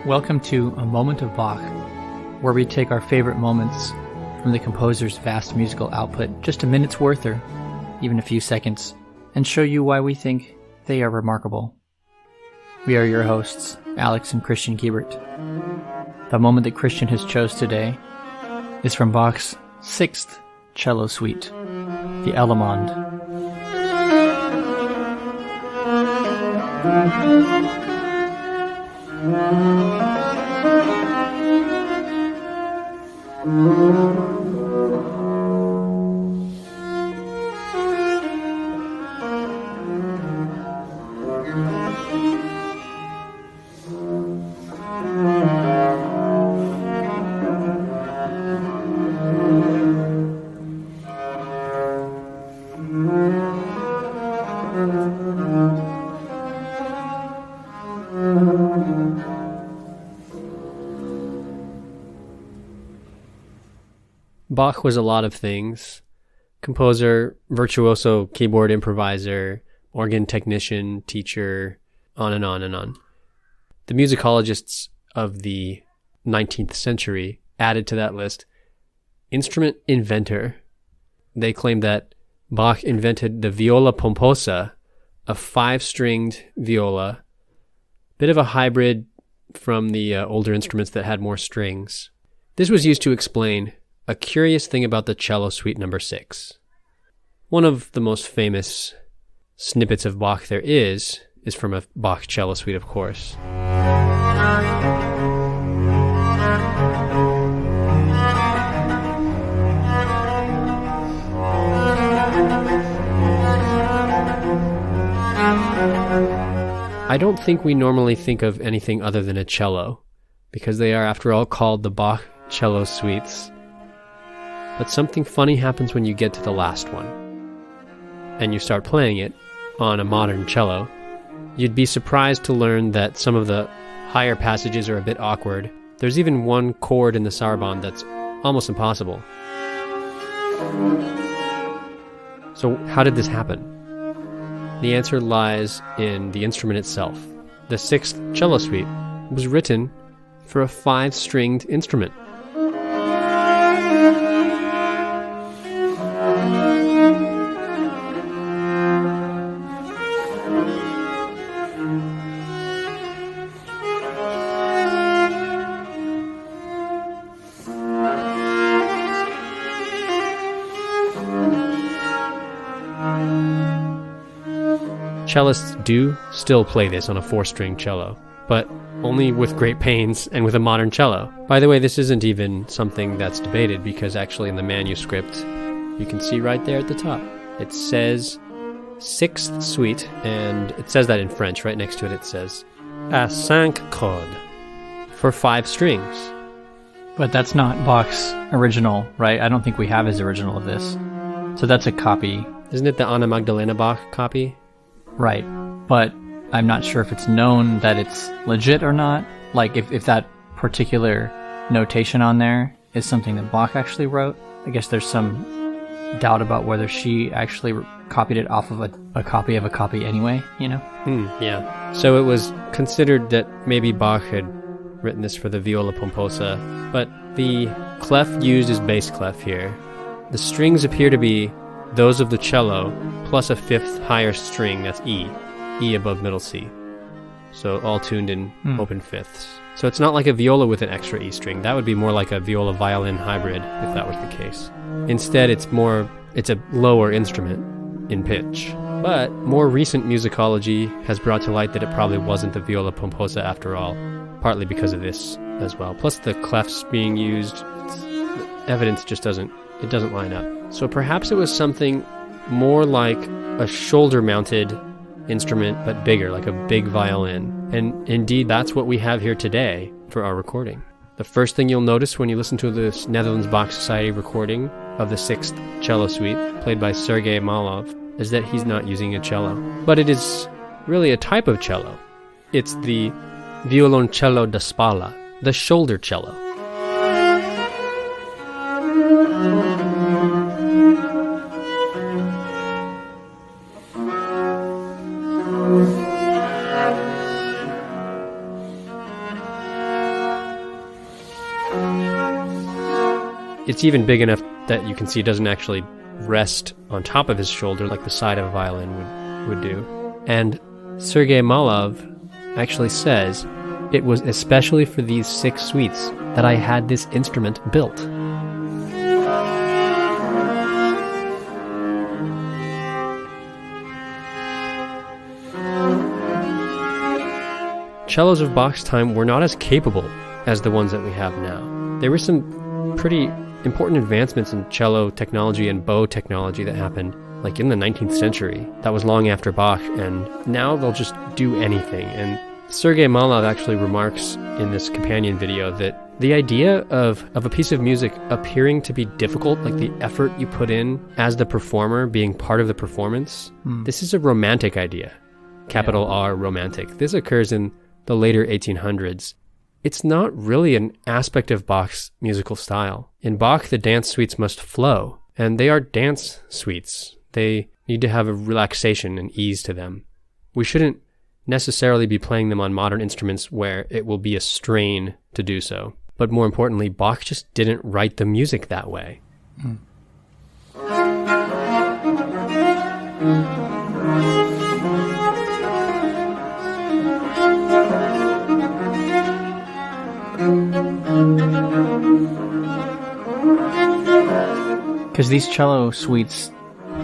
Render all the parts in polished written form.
Welcome to A Moment of Bach, where we take our favorite moments from the composer's vast musical output, just a minute's worth or even a few seconds, and show you why we think they are remarkable. We are your hosts, Alex and Christian Giebert. The moment that Christian has chose today is from Bach's 6th cello suite, the Allemande. Bach was a lot of things. Composer, virtuoso, keyboard improviser, organ technician, teacher, on and on and on. The musicologists of the 19th century added to that list instrument inventor. They claimed that Bach invented the viola pomposa, a 5-stringed viola, bit of a hybrid from the older instruments that had more strings. This was used to explain a curious thing about the cello suite number 6. One of the most famous snippets of Bach there is from a Bach cello suite, of course. I don't think we normally think of anything other than a cello, because they are, after all, called the Bach cello suites. But something funny happens when you get to the last one, and you start playing it on a modern cello. You'd be surprised to learn that some of the higher passages are a bit awkward. There's even one chord in the saraband that's almost impossible. So how did this happen? The answer lies in the instrument itself. The 6th cello suite was written for a 5-stringed instrument. Cellists do still play this on a 4-string cello, but only with great pains and with a modern cello. By the way, this isn't even something that's debated, because actually in the manuscript, you can see right there at the top, it says 6th suite, and it says that in French. Right next to it says à 5 cordes, for 5 strings. But that's not Bach's original, right? I don't think we have his original of this. So that's a copy. Isn't it the Anna Magdalena Bach copy? Right, but I'm not sure if it's known that it's legit or not. Like, if that particular notation on there is something that Bach actually wrote. I guess there's some doubt about whether she actually copied it off of a copy of a copy anyway, you know? Yeah. So it was considered that maybe Bach had written this for the viola pomposa, but the clef used is bass clef here. The strings appear to be those of the cello, plus a 5th higher string, that's E above middle C. So all tuned in open 5ths. So it's not like a viola with an extra E string. That would be more like a viola-violin hybrid, if that was the case. Instead, it's a lower instrument in pitch. But more recent musicology has brought to light that it probably wasn't the viola pomposa after all, partly because of this as well. Plus the clefs being used, evidence just doesn't line up. So perhaps it was something more like a shoulder-mounted instrument, but bigger, like a big violin. And indeed, that's what we have here today for our recording. The first thing you'll notice when you listen to this Netherlands Bach Society recording of the 6th cello suite, played by Sergey Malov, is that he's not using a cello. But it is really a type of cello. It's the violoncello da spalla, the shoulder cello. it's even big enough that you can see it doesn't actually rest on top of his shoulder like the side of a violin would do. And Sergey Malov actually says, "It was especially for these 6 suites that I had this instrument built." Cellos of Bach's time were not as capable as the ones that we have now. There were some pretty important advancements in cello technology and bow technology that happened like in the 19th century. That was long after Bach, and now they'll just do anything. And Sergey Malov actually remarks in this companion video that the idea of a piece of music appearing to be difficult, like the effort you put in as the performer being part of the performance, this is a romantic idea. Capital R, romantic. This occurs in the later 1800s. It's not really an aspect of Bach's musical style. In Bach, the dance suites must flow, and they are dance suites. They need to have a relaxation and ease to them. We shouldn't necessarily be playing them on modern instruments where it will be a strain to do so. But more importantly, Bach just didn't write the music that way. Because these cello suites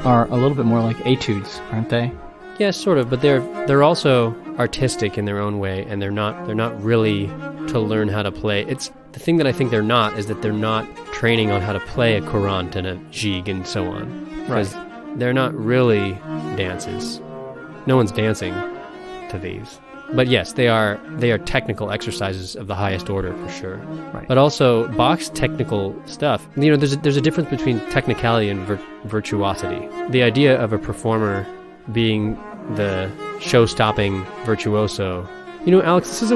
are a little bit more like etudes, aren't they? Yeah, sort of, but they're also artistic in their own way, and they're not really to learn how to play. It's the thing that I think they're not is that they're not training on how to play a courant and a gigue and so on. Because they're not really dances. No one's dancing to these. But yes, they are technical exercises of the highest order for sure. Right. But also Bach's technical stuff. There's a difference between technicality and virtuosity. The idea of a performer being the show-stopping virtuoso. Alex, this is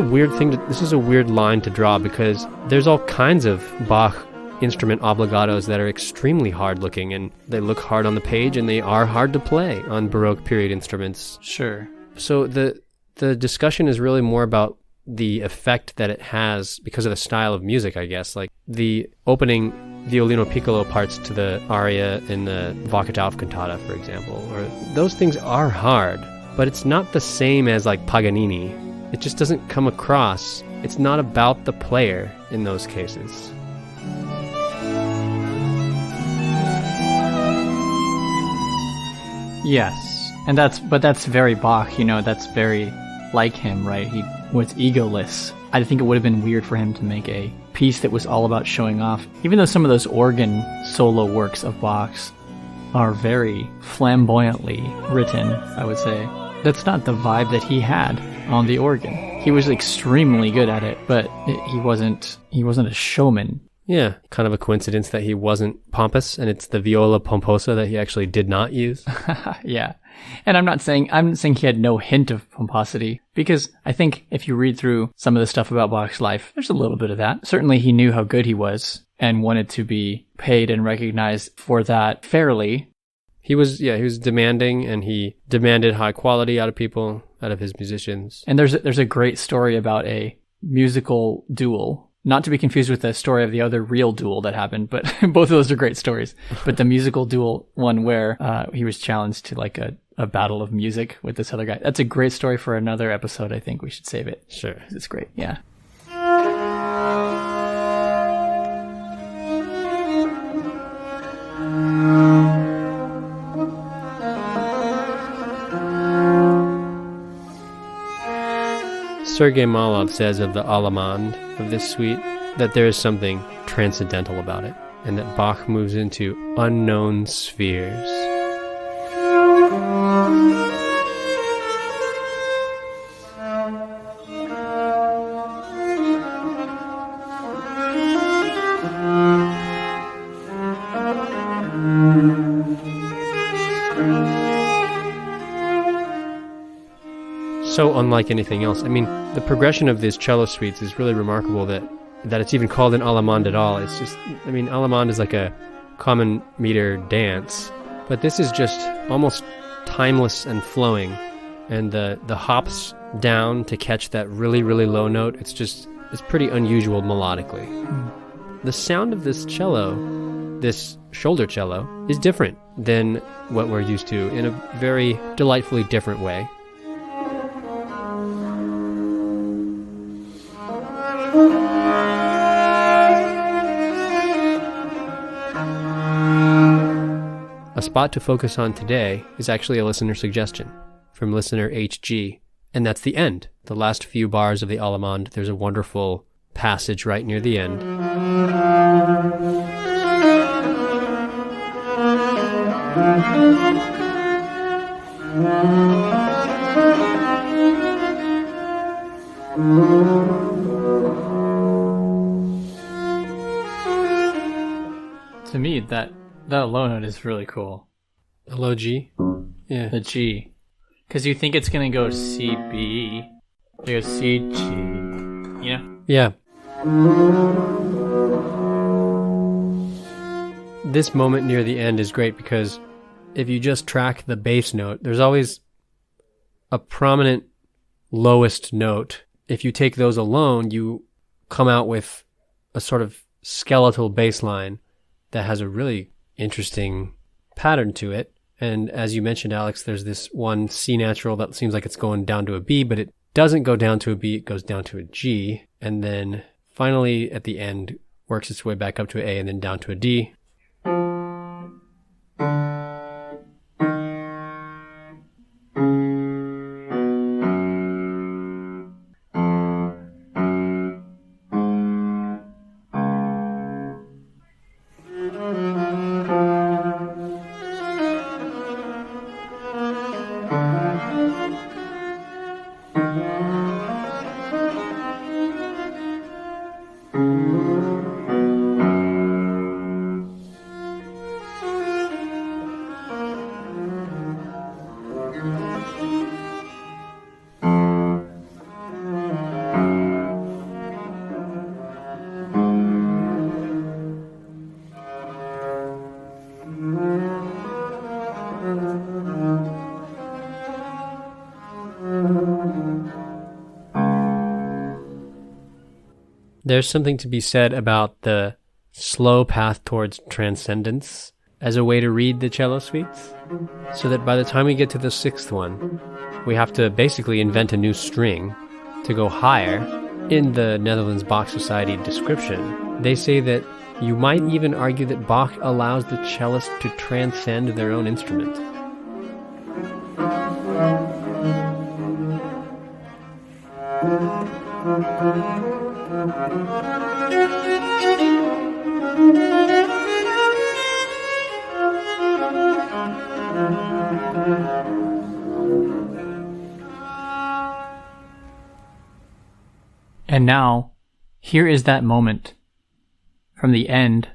a weird line to draw because there's all kinds of Bach instrument obligatos that are extremely hard-looking, and they look hard on the page, and they are hard to play on Baroque period instruments. Sure. So the discussion is really more about the effect that it has because of the style of music, I guess. Like the opening violino piccolo parts to the aria in the Wachentauf cantata, for example, or those things are hard, but it's not the same as like Paganini. It just doesn't come across. It's not about the player in those cases. Yes, and that's very Bach. That's very like him, right? He was egoless. I think it would have been weird for him to make a piece that was all about showing off, even though some of those organ solo works of Bach's are very flamboyantly written, I would say. That's not the vibe that he had on the organ. He was extremely good at it, but he wasn't a showman. Yeah, kind of a coincidence that he wasn't pompous, and it's the viola pomposa that he actually did not use. Yeah. And I'm saying he had no hint of pomposity, because I think if you read through some of the stuff about Bach's life, there's a little bit of that. Certainly he knew how good he was and wanted to be paid and recognized for that fairly. He was demanding, and he demanded high quality out of people, out of his musicians. And there's a great story about a musical duel. Not to be confused with the story of the other real duel that happened, but both of those are great stories. But the musical duel one where he was challenged to like a battle of music with this other guy. That's a great story for another episode. I think we should save it. Sure. It's great. Yeah. Sergey Malov says of the Allemande of this suite that there is something transcendental about it, and that Bach moves into unknown spheres. So unlike anything else. I mean, the progression of these cello suites is really remarkable that it's even called an Allemande at all. It's just, I mean, Allemande is like a common meter dance, but this is just almost timeless and flowing. And the hops down to catch that really, really low note, it's pretty unusual melodically. The sound of this cello this shoulder cello is different than what we're used to in a very delightfully different way. A spot to focus on today is actually a listener suggestion from listener HG, and that's the end. The last few bars of the Allemande. There's a wonderful passage right near the end. To me, that low note is really cool. A low G? Yeah. The G. Because you think it's going to go C, B. It goes C, G. You know? Yeah. This moment near the end is great because if you just track the bass note, there's always a prominent lowest note. If you take those alone, you come out with a sort of skeletal bass line that has a really interesting pattern to it. And as you mentioned, Alex, there's this one C natural that seems like it's going down to a B, but it doesn't go down to a B, it goes down to a G, and then finally at the end works its way back up to an A and then down to a D. There's something to be said about the slow path towards transcendence as a way to read the cello suites, so that by the time we get to the sixth one, we have to basically invent a new string to go higher. In the Netherlands Bach Society description, they say that you might even argue that Bach allows the cellist to transcend their own instrument. And now, here is that moment from the end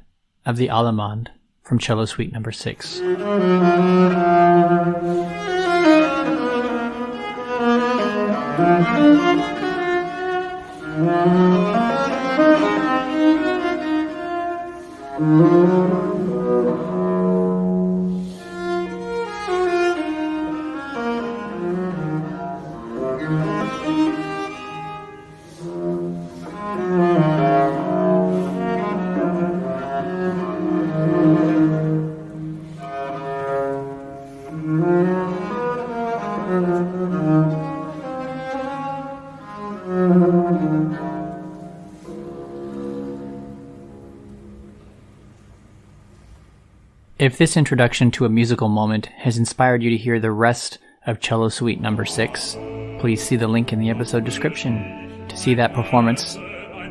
of the Allemande from Cello Suite number 6. If this introduction to a musical moment has inspired you to hear the rest of Cello Suite number 6, please see the link in the episode description to see that performance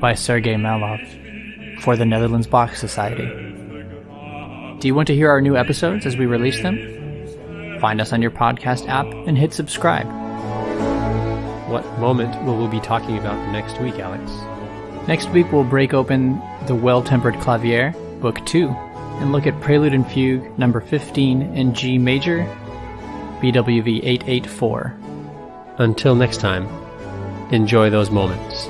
by Sergey Malov for the Netherlands Bach Society. Do you want to hear our new episodes as we release them? Find us on your podcast app and hit subscribe. What moment will we be talking about next week, Alex? Next week we'll break open the Well-Tempered Clavier, Book 2, and look at Prelude and Fugue number 15 in G major, BWV 884. Until next time, enjoy those moments.